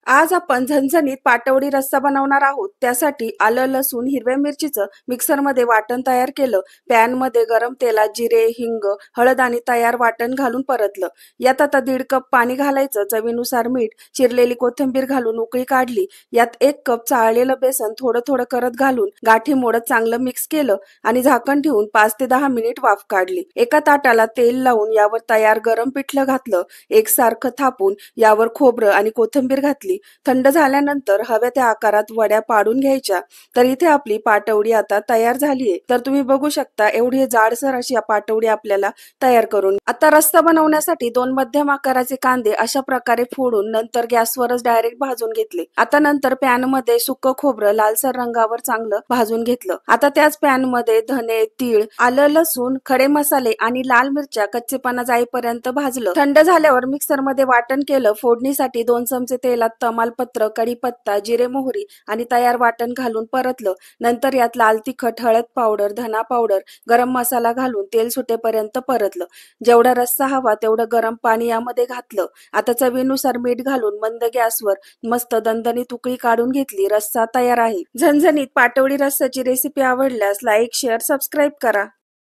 आज आपण झणझणीत पाटवडी रस्सा बनवणार आहोत. त्यासाठी आलं, लसूण, हिरव्या मिरचीचं मिक्सरमध्ये वाटण तयार केलं. पॅनमध्ये गरम तेलात जिरे, हिंग, हळद आणि तयार वाटण घालून परतलं. यात आता 1.5 कप पाणी घालायचं. चवीनुसार मीठ, चिरलेली कोथिंबीर घालून उकळी काढली. यात 1 कप चाळलेलं बेसन थोडं थोडं करत घालून गाठी मोडत चांगलं मिक्स केलं आणि झाकण ठेवून 5 ते 10 मिनिट वाफ काढली. एका ताटाला तेल लावून यावर तयार गरम पिठलं घातलं. एकसारखं थापून यावर खोबरं आणि कोथिंबीर घातली. थंड झाल्यानंतर हव्या त्या आकारात वड्या पाडून घ्यायच्या. तर इथे आपली पाटवडी आता तयार झालीये. तर तुम्ही बघू शकता एवढी जाडसर अशी पाटवडी आपल्याला तयार करून. आता रस्सा बनवण्यासाठी 2 मध्यम आकाराचे कांदे अशा प्रकारे फोडून नंतर गॅसवरच डायरेक्ट भाजून घेतले. आता नंतर पॅन मध्ये सुकं खोबरं लालसर रंगावर चांगलं भाजून घेतलं. आता त्याच पॅन मध्ये धने, तीळ, आलं, लसूण, खडे मसाले आणि लाल मिरच्या कच्चेपणा जाईपर्यंत भाजलं. थंड झाल्यावर मिक्सर मध्ये वाटण केलं. फोडणीसाठी 2 चमचे तेलात तमालपत्र, कढीपत्ता, जिरे, मोहरी आणि तयार वाटण घालून परतलं. नंतर यात लाल तिखट, हळद पावडर, धना पावडर, गरम मसाला घालून तेल सुटेपर्यंत परतलं. जेवढा रस्सा हवा तेवढं गरम पाणी यामध्ये घातलं. आता चवीनुसार मीठ घालून मंद गॅसवर मस्त दणदणीत उकळी काढून घेतली. रस्सा तयार आहे. झणझणीत पाटवडी रस्स्याची रेसिपी आवडल्यास लाईक, शेअर, सबस्क्राईब करा.